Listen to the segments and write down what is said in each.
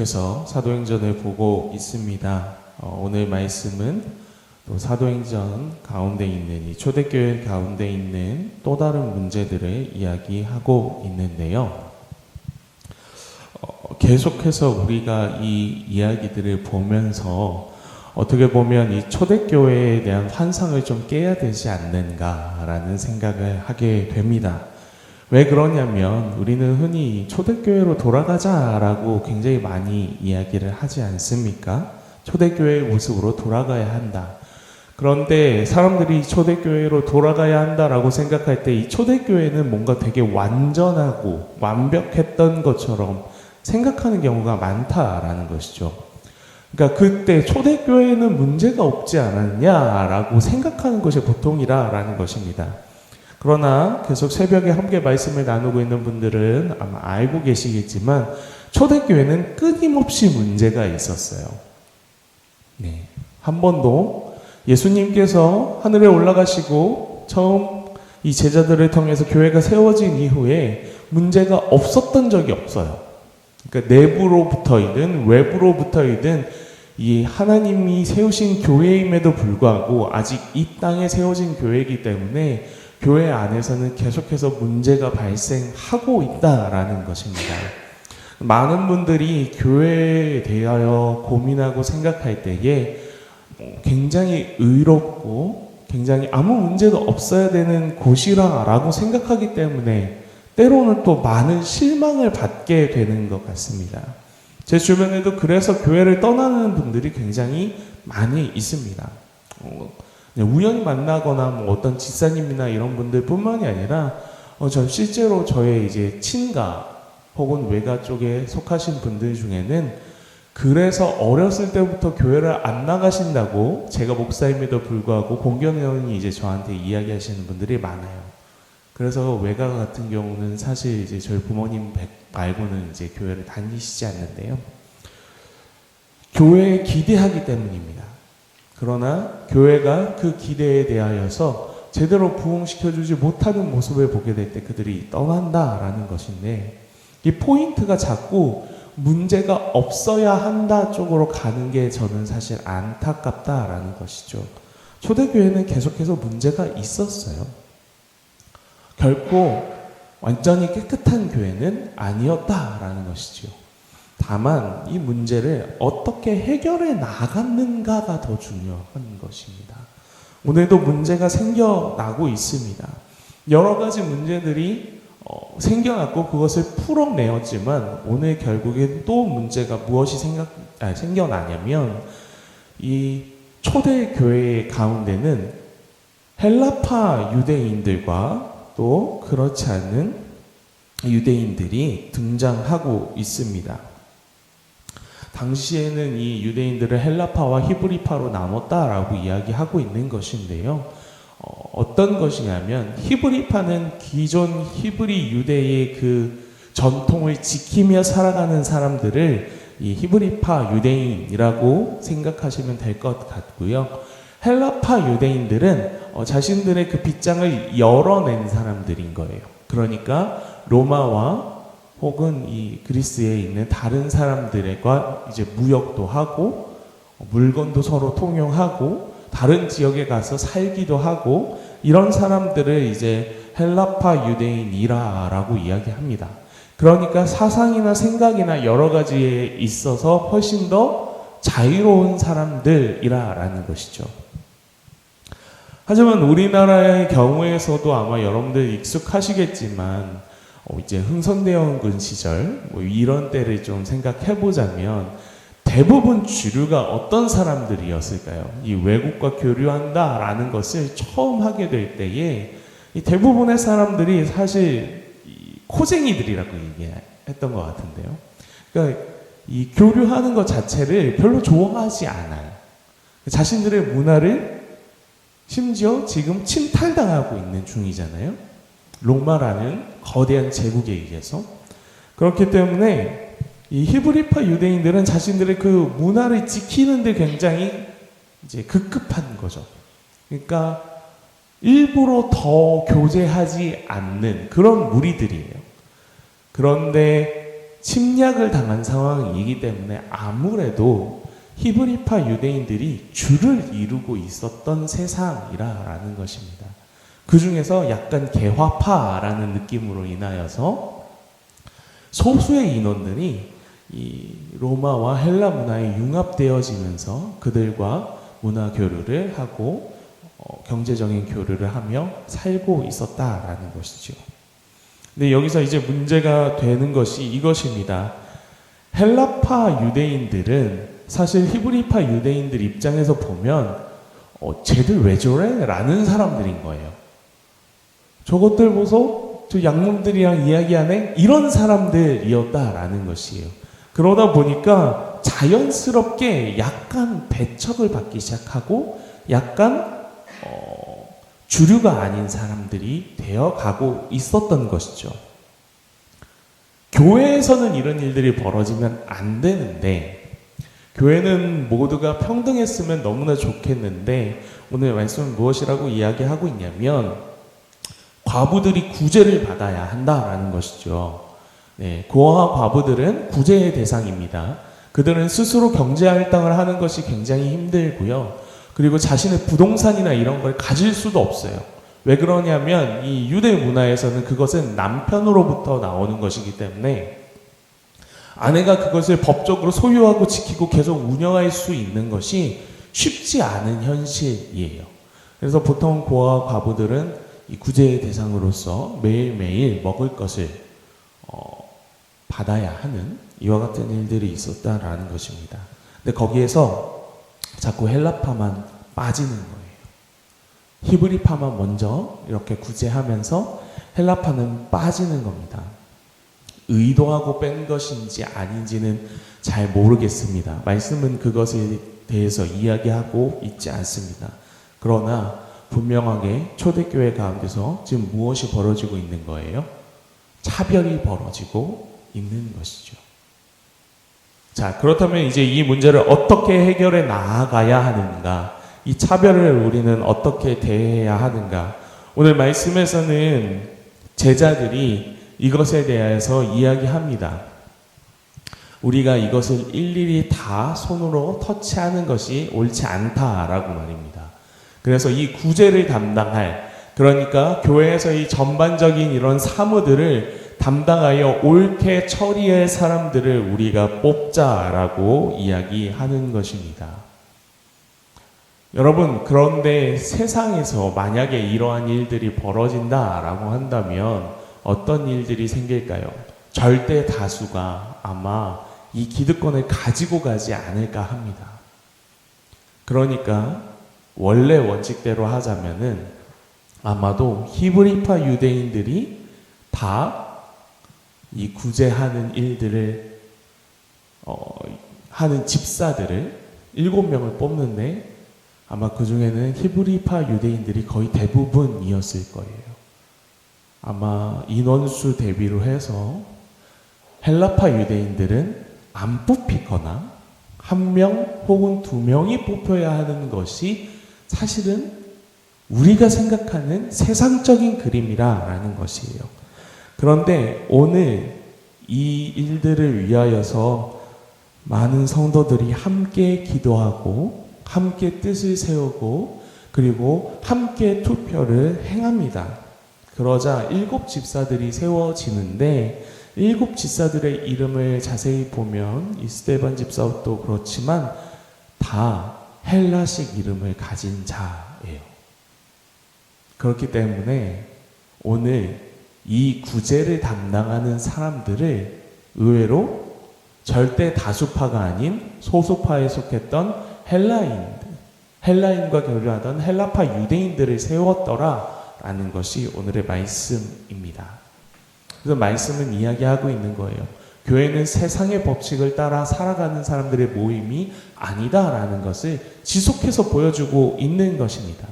계속해서 사도행전을 보고 있습니다. 오늘 말씀은 또 사도행전 가운데 있는 이 초대교회 가운데 있는 또 다른 문제들을 이야기하고 있는데요. 계속해서 우리가 이 이야기들을 보면서 어떻게 보면 이 초대교회에 대한 환상을 좀 깨야 되지 않는가라는 생각을 하게 됩니다. 왜 그러냐면 우리는 흔히 초대교회로 돌아가자라고 굉장히 많이 이야기를 하지 않습니까? 초대교회의 모습으로 돌아가야 한다. 그런데 사람들이 초대교회로 돌아가야 한다라고 생각할 때 이 초대교회는 뭔가 되게 완전하고 완벽했던 것처럼 생각하는 경우가 많다라는 것이죠. 그러니까 그때 초대교회는 문제가 없지 않았냐라고 생각하는 것이 보통이라는 것입니다. 그러나 계속 새벽에 함께 말씀을 나누고 있는 분들은 아마 알고 계시겠지만 초대교회는 끊임없이 문제가 있었어요. 네. 한 번도 예수님께서 하늘에 올라가시고 처음 이 제자들을 통해서 교회가 세워진 이후에 문제가 없었던 적이 없어요. 그러니까 내부로부터이든 외부로부터이든 이 하나님이 세우신 교회임에도 불구하고 아직 이 땅에 세워진 교회이기 때문에 교회 안에서는 계속해서 문제가 발생하고 있다라는 것입니다. 많은 분들이 교회에 대하여 고민하고 생각할 때에 굉장히 의롭고 굉장히 아무 문제도 없어야 되는 곳이라고 생각하기 때문에 때로는 또 많은 실망을 받게 되는 것 같습니다. 제 주변에도 그래서 교회를 떠나는 분들이 굉장히 많이 있습니다. 우연히 만나거나 뭐 어떤 집사님이나 이런 분들 뿐만이 아니라 전 실제로 저의 이제 친가 혹은 외가 쪽에 속하신 분들 중에는 그래서 어렸을 때부터 교회를 안 나가신다고 제가 목사임에도 불구하고 공견회원이 이제 저한테 이야기하시는 분들이 많아요. 그래서 외가 같은 경우는 사실 이제 저희 부모님 말고는 이제 교회를 다니시지 않는데요. 교회에 기대하기 때문입니다. 그러나 교회가 그 기대에 대하여서 제대로 부응시켜주지 못하는 모습을 보게 될 때 그들이 떠난다라는 것인데 이 포인트가 자꾸 문제가 없어야 한다 쪽으로 가는 게 저는 사실 안타깝다라는 것이죠. 초대교회는 계속해서 문제가 있었어요. 결코 완전히 깨끗한 교회는 아니었다라는 것이죠. 다만 이 문제를 어떻게 해결해 나갔는가가 더 중요한 것입니다. 오늘도 문제가 생겨나고 있습니다. 여러 가지 문제들이 생겨났고 그것을 풀어내었지만 오늘 결국엔 또 문제가 무엇이 생겨나냐면 이 초대교회 가운데는 헬라파 유대인들과 또 그렇지 않은 유대인들이 등장하고 있습니다. 당시에는 이 유대인들을 헬라파와 히브리파로 나눴다라고 이야기하고 있는 것인데요. 어떤 것이냐면 히브리파는 기존 히브리 유대의 그 전통을 지키며 살아가는 사람들을 이 히브리파 유대인이라고 생각하시면 될 것 같고요. 헬라파 유대인들은 자신들의 그 빗장을 열어낸 사람들인 거예요. 그러니까 로마와 혹은 이 그리스에 있는 다른 사람들과 이제 무역도 하고 물건도 서로 통용하고 다른 지역에 가서 살기도 하고 이런 사람들을 이제 헬라파 유대인이라고 이야기합니다. 그러니까 사상이나 생각이나 여러 가지에 있어서 훨씬 더 자유로운 사람들이라는 것이죠. 하지만 우리나라의 경우에서도 아마 여러분들 익숙하시겠지만 이제 흥선대원군 시절 이런 때를 좀 생각해 보자면 대부분 주류가 어떤 사람들이었을까요? 이 외국과 교류한다라는 것을 처음 하게 될 때에 이 대부분의 사람들이 사실 코쟁이들이라고 얘기했던 것 같은데요. 그러니까 이 교류하는 것 자체를 별로 좋아하지 않아요. 자신들의 문화를 심지어 지금 침탈당하고 있는 중이잖아요. 로마라는 거대한 제국에 의해서. 그렇기 때문에 이 히브리파 유대인들은 자신들의 그 문화를 지키는데 굉장히 이제 급급한 거죠. 그러니까 일부러 더 교제하지 않는 그런 무리들이에요. 그런데 침략을 당한 상황이기 때문에 아무래도 히브리파 유대인들이 주를 이루고 있었던 세상이라는 것입니다. 그 중에서 약간 개화파라는 느낌으로 인하여서 소수의 인원들이 이 로마와 헬라 문화에 융합되어지면서 그들과 문화 교류를 하고 경제적인 교류를 하며 살고 있었다라는 것이죠. 근데 여기서 이제 문제가 되는 것이 이것입니다. 헬라파 유대인들은 사실 히브리파 유대인들 입장에서 보면 쟤들 왜 저래? 라는 사람들인 거예요. 저것들 보소? 저 양놈들이랑 이야기하네? 이런 사람들이었다라는 것이에요. 그러다 보니까 자연스럽게 약간 배척을 받기 시작하고 약간 주류가 아닌 사람들이 되어가고 있었던 것이죠. 교회에서는 이런 일들이 벌어지면 안 되는데 교회는 모두가 평등했으면 너무나 좋겠는데 오늘 말씀은 무엇이라고 이야기하고 있냐면 과부들이 구제를 받아야 한다라는 것이죠. 네, 고아와 과부들은 구제의 대상입니다. 그들은 스스로 경제활동을 하는 것이 굉장히 힘들고요. 그리고 자신의 부동산이나 이런 걸 가질 수도 없어요. 왜 그러냐면 이 유대 문화에서는 그것은 남편으로부터 나오는 것이기 때문에 아내가 그것을 법적으로 소유하고 지키고 계속 운영할 수 있는 것이 쉽지 않은 현실이에요. 그래서 보통 고아와 과부들은 이 구제의 대상으로서 매일매일 먹을 것을 받아야 하는 이와 같은 일들이 있었다라는 것입니다. 근데 거기에서 자꾸 헬라파만 빠지는 거예요. 히브리파만 먼저 이렇게 구제하면서 헬라파는 빠지는 겁니다. 의도하고 뺀 것인지 아닌지는 잘 모르겠습니다. 말씀은 그것에 대해서 이야기하고 있지 않습니다. 그러나 분명하게 초대교회 가운데서 지금 무엇이 벌어지고 있는 거예요? 차별이 벌어지고 있는 것이죠. 자, 그렇다면 이제 이 문제를 어떻게 해결해 나아가야 하는가? 이 차별을 우리는 어떻게 대해야 하는가? 오늘 말씀에서는 제자들이 이것에 대해서 이야기합니다. 우리가 이것을 일일이 다 손으로 터치하는 것이 옳지 않다라고 말입니다. 그래서 이 구제를 담당할, 그러니까 교회에서의 전반적인 이런 사무들을 담당하여 옳게 처리할 사람들을 우리가 뽑자라고 이야기하는 것입니다. 여러분, 그런데 세상에서 만약에 이러한 일들이 벌어진다라고 한다면 어떤 일들이 생길까요? 절대 다수가 아마 이 기득권을 가지고 가지 않을까 합니다. 그러니까 원래 원칙대로 하자면은 아마도 히브리파 유대인들이 다 이 구제하는 일들을 하는 집사들을 7명을 뽑는데 아마 그 중에는 히브리파 유대인들이 거의 대부분이었을 거예요. 아마 인원수 대비로 해서 헬라파 유대인들은 안 뽑히거나 1명 혹은 2명이 뽑혀야 하는 것이 사실은 우리가 생각하는 세상적인 그림이라는 것이에요. 그런데 오늘 이 일들을 위하여서 많은 성도들이 함께 기도하고 함께 뜻을 세우고 그리고 함께 투표를 행합니다. 그러자 7 집사들이 세워지는데 7 집사들의 이름을 자세히 보면 이 스데반 집사도 그렇지만 다 헬라식 이름을 가진 자예요. 그렇기 때문에 오늘 이 구제를 담당하는 사람들을 의외로 절대 다수파가 아닌 소수파에 속했던 헬라인과 교류하던 헬라파 유대인들을 세웠더라라는 것이 오늘의 말씀입니다. 그래서 말씀은 이야기하고 있는 거예요. 교회는 세상의 법칙을 따라 살아가는 사람들의 모임이 아니다라는 것을 지속해서 보여주고 있는 것입니다.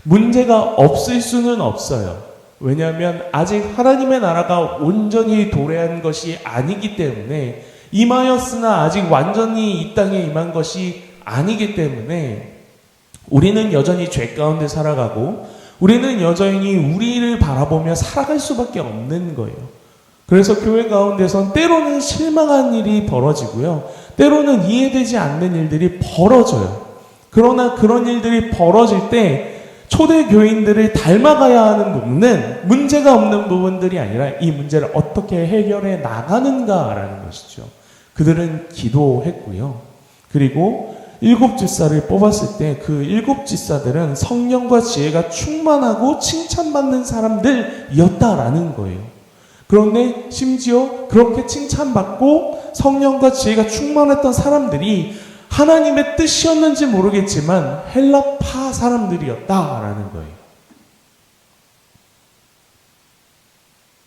문제가 없을 수는 없어요. 왜냐하면 아직 하나님의 나라가 온전히 도래한 것이 아니기 때문에 임하였으나 아직 완전히 이 땅에 임한 것이 아니기 때문에 우리는 여전히 죄 가운데 살아가고 우리는 여전히 우리를 바라보며 살아갈 수밖에 없는 거예요. 그래서 교회 가운데선 때로는 실망한 일이 벌어지고요. 때로는 이해되지 않는 일들이 벌어져요. 그러나 그런 일들이 벌어질 때 초대 교인들을 닮아가야 하는 부분은 문제가 없는 부분들이 아니라 이 문제를 어떻게 해결해 나가는가라는 것이죠. 그들은 기도했고요. 그리고 7집사를 뽑았을 때 그 7집사들은 성령과 지혜가 충만하고 칭찬받는 사람들이었다라는 거예요. 그런데 심지어 그렇게 칭찬받고 성령과 지혜가 충만했던 사람들이 하나님의 뜻이었는지 모르겠지만 헬라파 사람들이었다라는 거예요.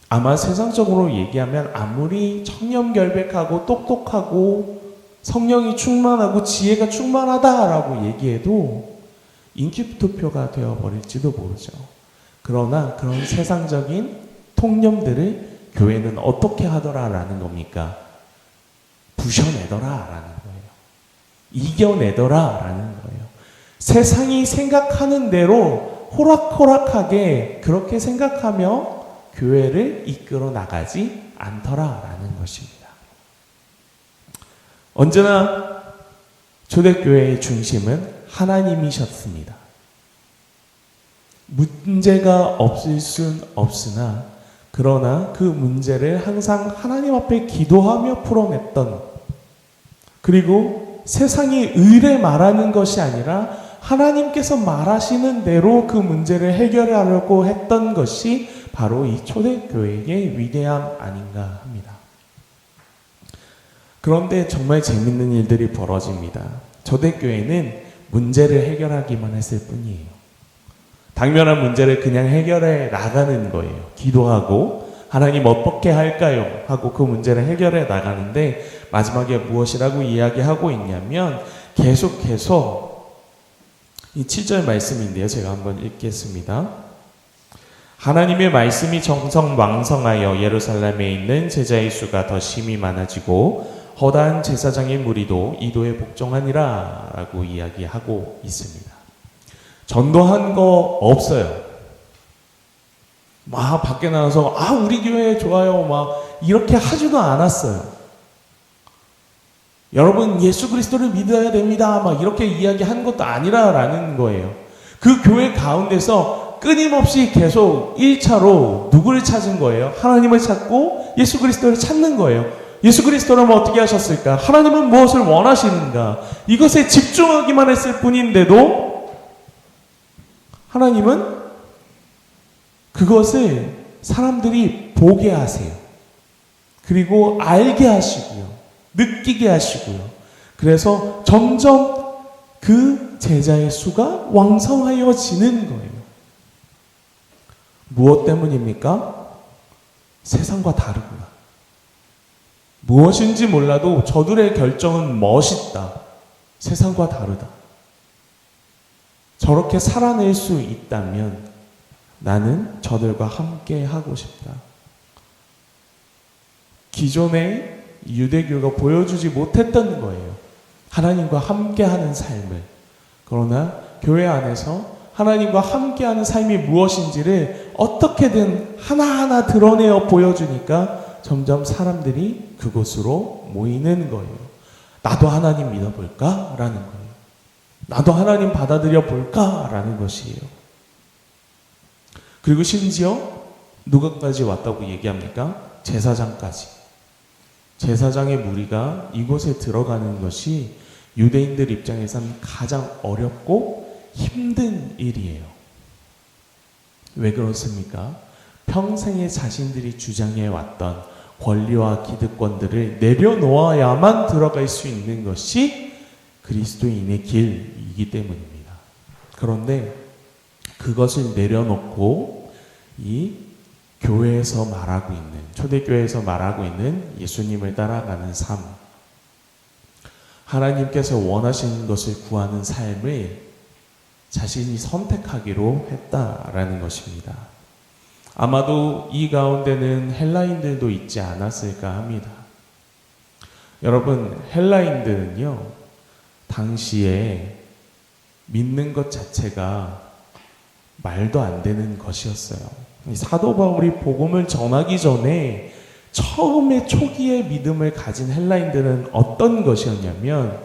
아마 세상적으로 얘기하면 아무리 청렴결백하고 똑똑하고 성령이 충만하고 지혜가 충만하다라고 얘기해도 인기투표가 되어버릴지도 모르죠. 그러나 그런 세상적인 통념들을 교회는 어떻게 하더라라는 겁니까? 부셔내더라라는 거예요. 이겨내더라라는 거예요. 세상이 생각하는 대로 호락호락하게 그렇게 생각하며 교회를 이끌어 나가지 않더라라는 것입니다. 언제나 초대교회의 중심은 하나님이셨습니다. 문제가 없을 순 없으나 그러나 그 문제를 항상 하나님 앞에 기도하며 풀어냈던, 그리고 세상이 의뢰 말하는 것이 아니라 하나님께서 말하시는 대로 그 문제를 해결하려고 했던 것이 바로 이 초대교회의 위대함 아닌가 합니다. 그런데 정말 재밌는 일들이 벌어집니다. 초대교회는 문제를 해결하기만 했을 뿐이에요. 당면한 문제를 그냥 해결해 나가는 거예요. 기도하고 하나님 어떻게 할까요? 하고 그 문제를 해결해 나가는데 마지막에 무엇이라고 이야기하고 있냐면 계속해서 이 7절 말씀인데요. 제가 한번 읽겠습니다. 하나님의 말씀이 정성왕성하여 예루살렘에 있는 제자의 수가 더 심히 많아지고 허다한 제사장의 무리도 이도에 복종하니라 라고 이야기하고 있습니다. 전도한 거 없어요. 막 밖에 나와서 우리 교회 좋아요 막 이렇게 하지도 않았어요. 여러분 예수 그리스도를 믿어야 됩니다 막 이렇게 이야기한 것도 아니라라는 거예요. 그 교회 가운데서 끊임없이 계속 1차로 누구를 찾은 거예요? 하나님을 찾고 예수 그리스도를 찾는 거예요. 예수 그리스도라면 어떻게 하셨을까? 하나님은 무엇을 원하시는가? 이것에 집중하기만 했을 뿐인데도 하나님은 그것을 사람들이 보게 하세요. 그리고 알게 하시고요. 느끼게 하시고요. 그래서 점점 그 제자의 수가 왕성하여지는 거예요. 무엇 때문입니까? 세상과 다르구나. 무엇인지 몰라도 저들의 결정은 멋있다. 세상과 다르다. 저렇게 살아낼 수 있다면 나는 저들과 함께 하고 싶다. 기존의 유대교가 보여주지 못했던 거예요. 하나님과 함께하는 삶을. 그러나 교회 안에서 하나님과 함께하는 삶이 무엇인지를 어떻게든 하나하나 드러내어 보여주니까 점점 사람들이 그곳으로 모이는 거예요. 나도 하나님 믿어볼까? 라는 거예요. 나도 하나님 받아들여 볼까? 라는 것이에요. 그리고 심지어 누가까지 왔다고 얘기합니까? 제사장까지. 제사장의 무리가 이곳에 들어가는 것이 유대인들 입장에서는 가장 어렵고 힘든 일이에요. 왜 그렇습니까? 평생에 자신들이 주장해왔던 권리와 기득권들을 내려놓아야만 들어갈 수 있는 것이 그리스도인의 길이기 때문입니다. 그런데 그것을 내려놓고 이 교회에서 말하고 있는, 초대교회에서 말하고 있는 예수님을 따라가는 삶, 하나님께서 원하시는 것을 구하는 삶을 자신이 선택하기로 했다라는 것입니다. 아마도 이 가운데는 헬라인들도 있지 않았을까 합니다. 여러분, 헬라인들은요, 당시에 믿는 것 자체가 말도 안 되는 것이었어요. 사도 바울이 복음을 전하기 전에 처음에 초기의 믿음을 가진 헬라인들은 어떤 것이었냐면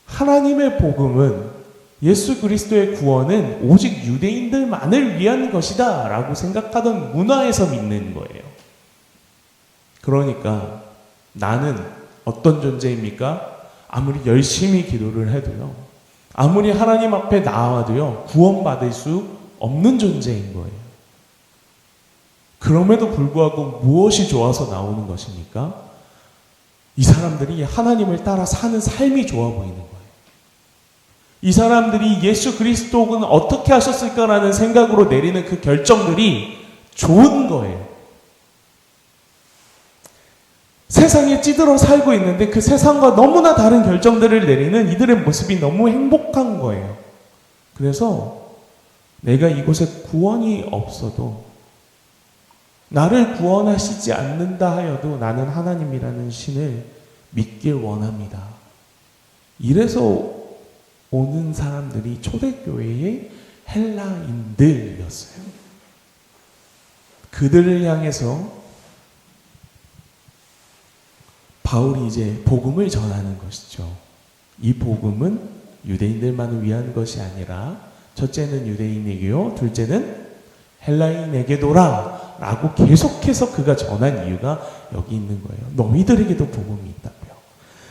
하나님의 복음은 예수 그리스도의 구원은 오직 유대인들만을 위한 것이다 라고 생각하던 문화에서 믿는 거예요. 그러니까 나는 어떤 존재입니까? 아무리 열심히 기도를 해도요, 아무리 하나님 앞에 나와도요, 구원받을 수 없는 존재인 거예요. 그럼에도 불구하고 무엇이 좋아서 나오는 것입니까? 이 사람들이 하나님을 따라 사는 삶이 좋아 보이는 거예요. 이 사람들이 예수 그리스도는 어떻게 하셨을까라는 생각으로 내리는 그 결정들이 좋은 거예요. 세상에 찌들어 살고 있는데 그 세상과 너무나 다른 결정들을 내리는 이들의 모습이 너무 행복한 거예요. 그래서 내가 이곳에 구원이 없어도, 나를 구원하시지 않는다 하여도 나는 하나님이라는 신을 믿길 원합니다. 이래서 오는 사람들이 초대교회의 헬라인들이었어요. 그들을 향해서 바울이 이제 복음을 전하는 것이죠. 이 복음은 유대인들만을 위한 것이 아니라 첫째는 유대인에게요, 둘째는 헬라인에게도라 라고 계속해서 그가 전한 이유가 여기 있는 거예요. 너희들에게도 복음이 있다고요.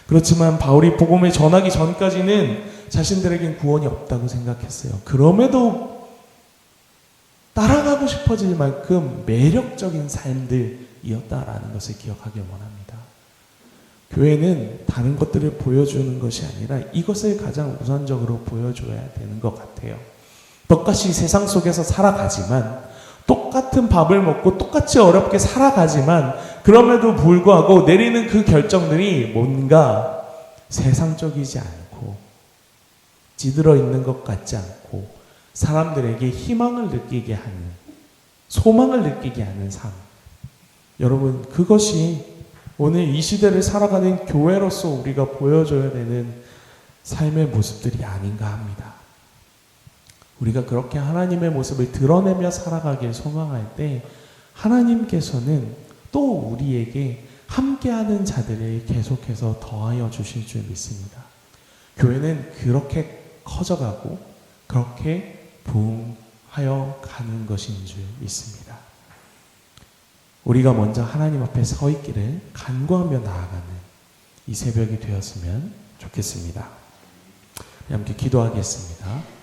그렇지만 바울이 복음을 전하기 전까지는 자신들에겐 구원이 없다고 생각했어요. 그럼에도 따라가고 싶어질 만큼 매력적인 삶들이었다라는 것을 기억하길 원합니다. 교회는 다른 것들을 보여주는 것이 아니라 이것을 가장 우선적으로 보여줘야 되는 것 같아요. 똑같이 세상 속에서 살아가지만, 똑같은 밥을 먹고 똑같이 어렵게 살아가지만, 그럼에도 불구하고 내리는 그 결정들이 뭔가 세상적이지 않고 찌들어 있는 것 같지 않고 사람들에게 희망을 느끼게 하는, 소망을 느끼게 하는 삶. 여러분, 그것이 오늘 이 시대를 살아가는 교회로서 우리가 보여줘야 되는 삶의 모습들이 아닌가 합니다. 우리가 그렇게 하나님의 모습을 드러내며 살아가길 소망할 때 하나님께서는 또 우리에게 함께하는 자들을 계속해서 더하여 주실 줄 믿습니다. 교회는 그렇게 커져가고 그렇게 부흥하여 가는 것인 줄 믿습니다. 우리가 먼저 하나님 앞에 서 있기를 간구하며 나아가는 이 새벽이 되었으면 좋겠습니다. 함께 기도하겠습니다.